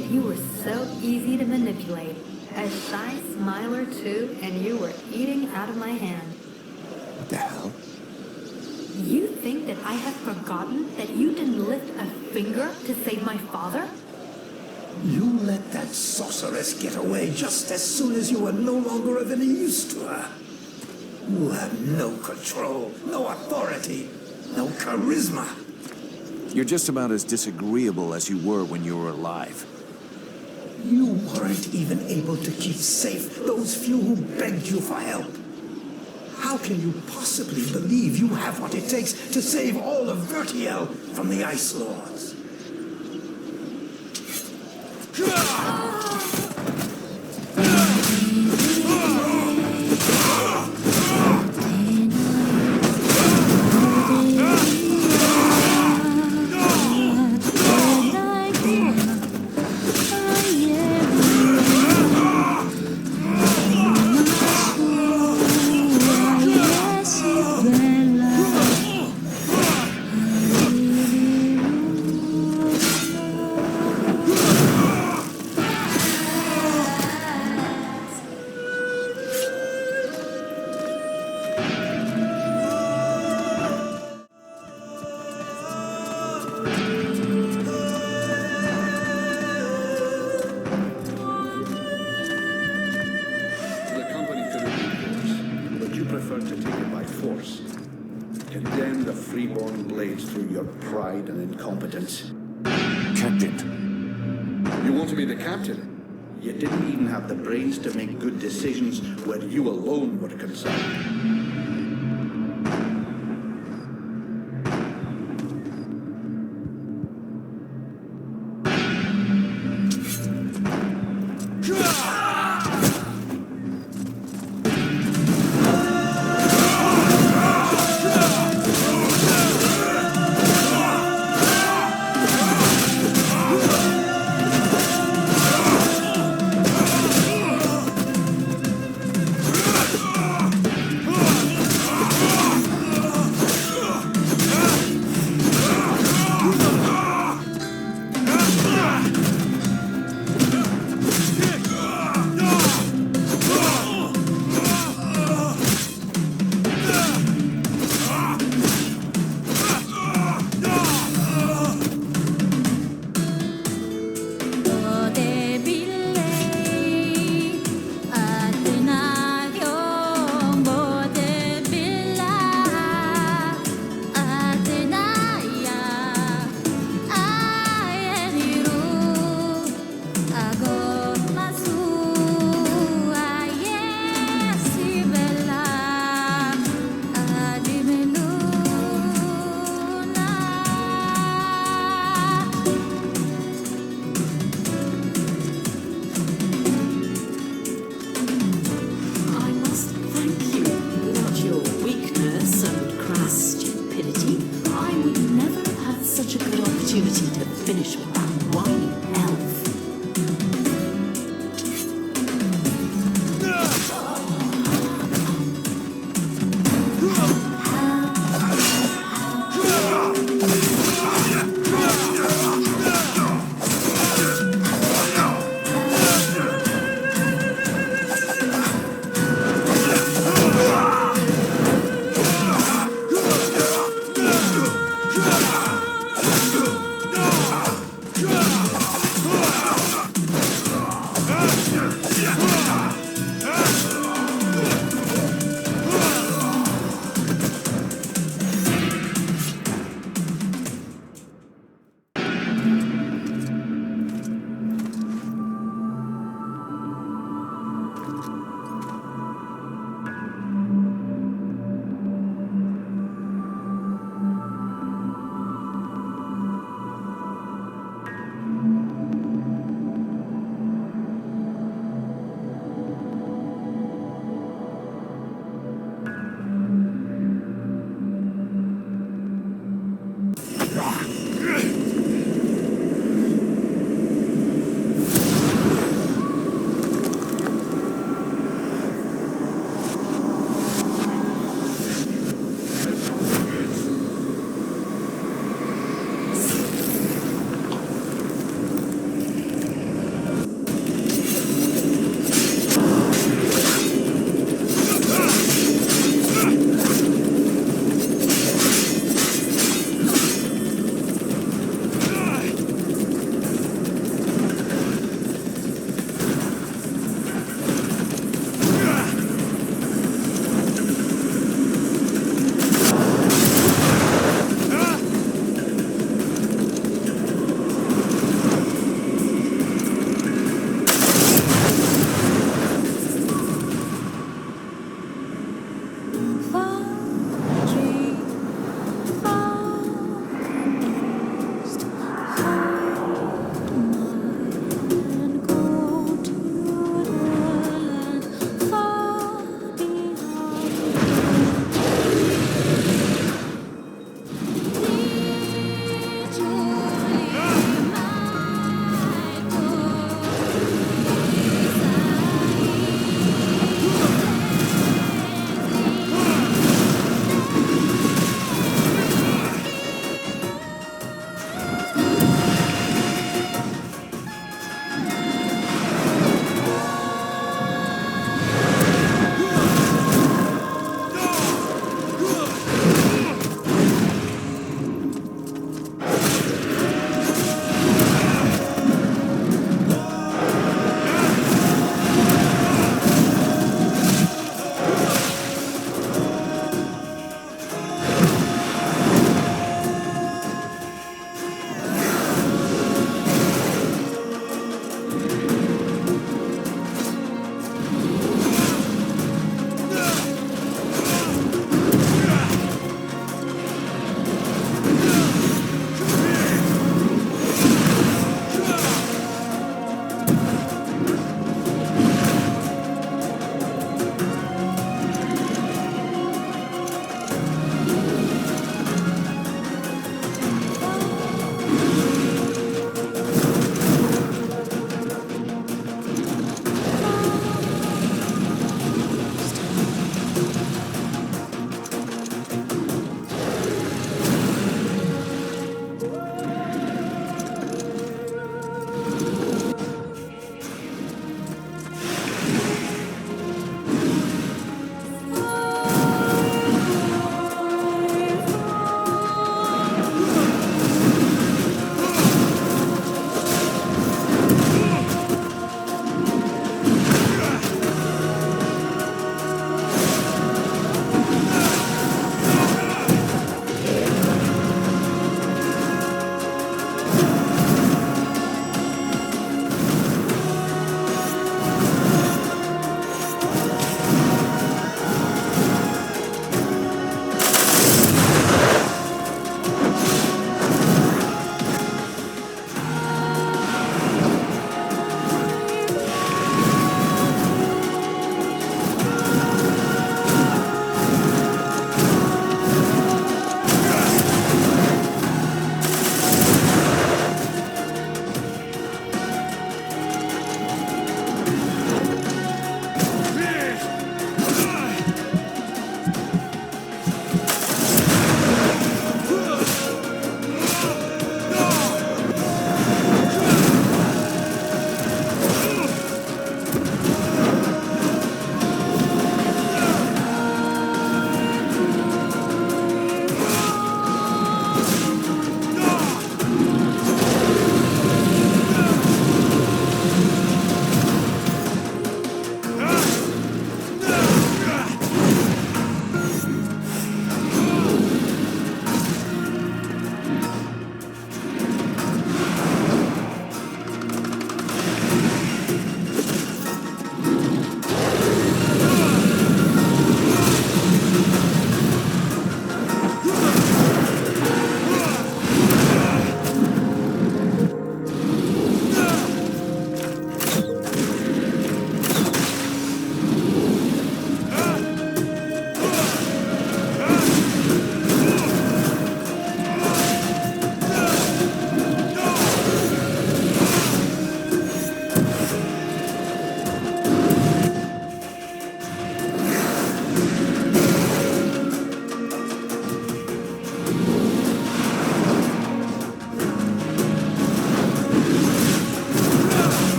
yet you were so easy to manipulate. A shy smile or two, and you were eating out of my hand. What the hell? You think that I have forgotten that you didn't lift a finger to save my father? You let that sorceress get away just as soon as you were no longer of any use to her. You have no control, no authority, no charisma. You're just about as disagreeable as you were when you were alive. You weren't even able to keep safe those few who begged you for help. How can you possibly believe you have what it takes to save all of Vertiel from the Ice Lords? Condemn the freeborn blades through your pride and incompetence. Captain. You want to be the captain? You didn't even have the brains to make good decisions where you alone were concerned.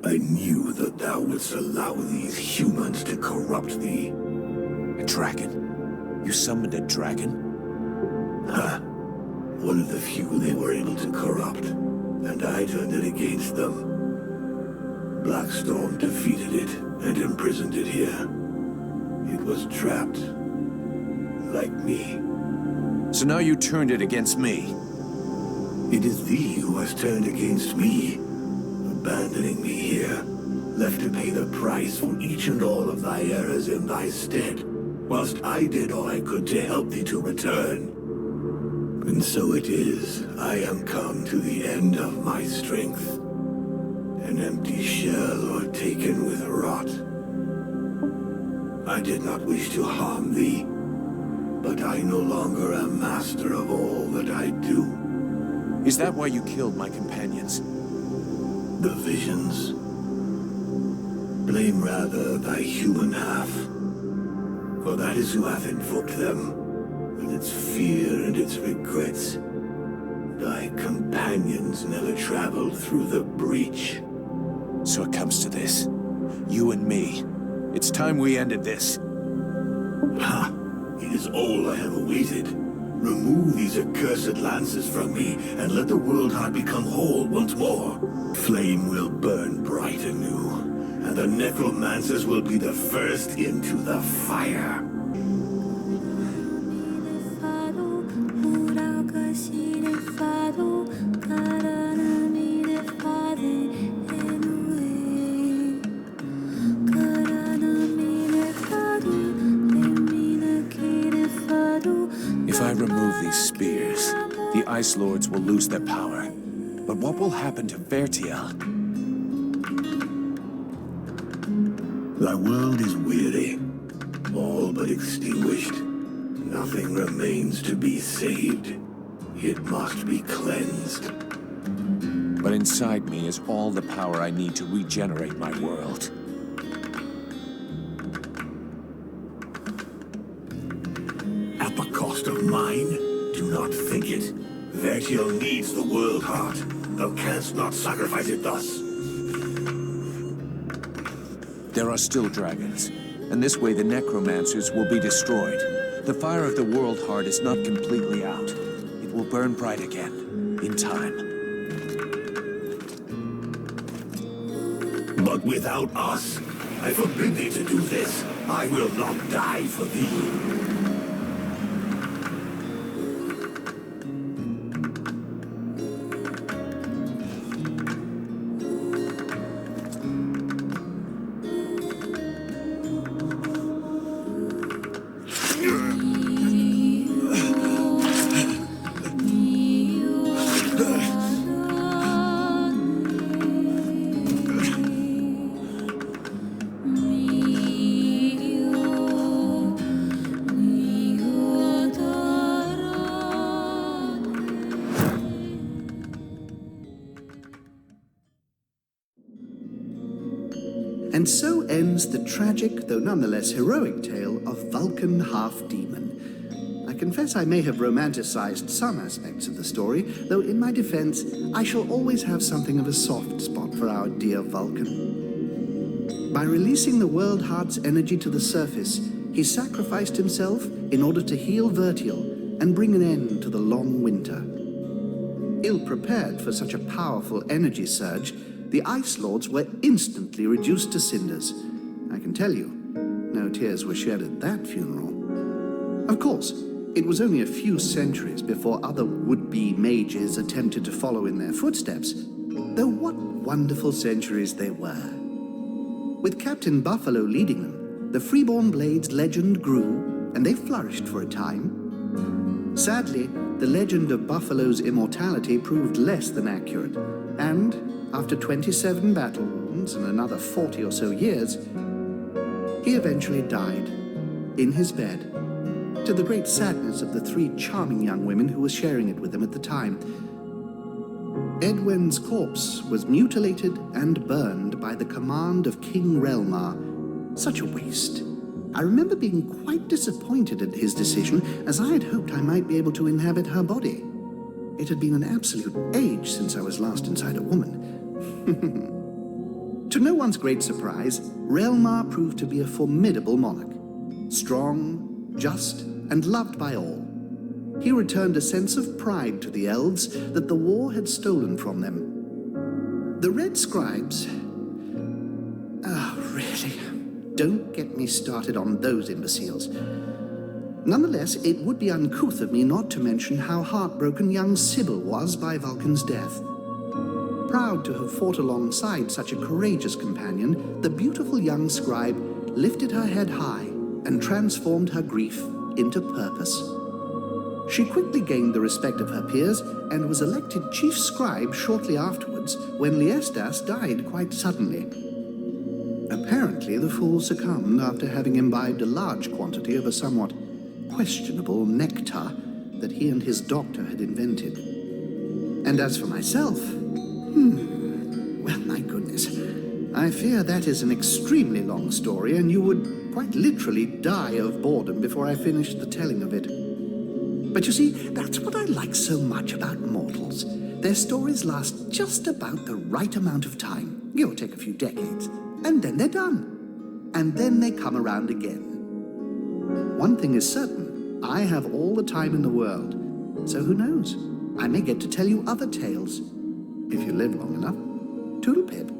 I knew that thou wouldst allow these humans to corrupt thee. A dragon? You summoned a dragon? Ha! One of the few they were able to corrupt, and I turned it against them. Blackstorm defeated it and imprisoned it here. It was trapped, like me. So now you turned it against me. It is thee who has turned against me, abandoning me here, left to pay the price for each and all of thy errors in thy stead, whilst I did all I could to help thee to return. And so it is, I am come to the end of my strength, an empty shell o'ertaken with rot. I did not wish to harm thee, but I no longer am master of all that I do. Is that why you killed my companions? The visions? Blame rather thy human half, for that is who hath invoked them, with its fear and its regrets. Thy companions never traveled through the breach. So it comes to this. You and me. It's time we ended this. Ha! It is all I have awaited. Remove these accursed lances from me, and let the world heart become whole once more. Flame will burn bright anew, and the necromancers will be the first into the fire. If I remove these spears, the Ice Lords will lose their power. But what will happen to Vertiel? Thy world is weary, all but extinguished. Nothing remains to be saved. It must be cleansed. But inside me is all the power I need to regenerate my world. At the cost of mine? Do not think it. Vertiel needs the world heart. Thou canst not sacrifice it thus. There are still dragons, and this way the necromancers will be destroyed. The fire of the world heart is not completely out. It will burn bright again, in time. But without us, I forbid thee to do this. I will not die for thee. And so ends the tragic, though nonetheless heroic tale of Vulcan Half-Demon. I confess I may have romanticized some aspects of the story, though in my defense, I shall always have something of a soft spot for our dear Vulcan. By releasing the world heart's energy to the surface, he sacrificed himself in order to heal Vertiel and bring an end to the long winter. Ill-prepared for such a powerful energy surge, the Ice Lords were instantly reduced to cinders. I can tell you, no tears were shed at that funeral. Of course, it was only a few centuries before other would-be mages attempted to follow in their footsteps, though what wonderful centuries they were. With Captain Buffalo leading them, the Freeborn Blades legend grew, and they flourished for a time. Sadly, the legend of Buffalo's immortality proved less than accurate, and after 27 battle wounds and another 40 or so years, he eventually died in his bed, to the great sadness of the 3 charming young women who were sharing it with him at the time. Edwin's corpse was mutilated and burned by the command of King Relmar. Such a waste. I remember being quite disappointed at his decision, as I had hoped I might be able to inhabit her body. It had been an absolute age since I was last inside a woman. To no one's great surprise, Relmar proved to be a formidable monarch. Strong, just, and loved by all. He returned a sense of pride to the elves that the war had stolen from them. The Red Scribes... really? Don't get me started on those imbeciles. Nonetheless, it would be uncouth of me not to mention how heartbroken young Sybil was by Vulcan's death. Proud to have fought alongside such a courageous companion, the beautiful young scribe lifted her head high and transformed her grief into purpose. She quickly gained the respect of her peers and was elected chief scribe shortly afterwards when Liestas died quite suddenly. Apparently, the fool succumbed after having imbibed a large quantity of a somewhat questionable nectar that he and his doctor had invented. And as for myself, well, my goodness, I fear that is an extremely long story, and you would quite literally die of boredom before I finished the telling of it. But you see, that's what I like so much about mortals. Their stories last just about the right amount of time, give or take a few decades, and then they're done. And then they come around again. One thing is certain, I have all the time in the world, so who knows? I may get to tell you other tales, if you live long enough. Toodle pip.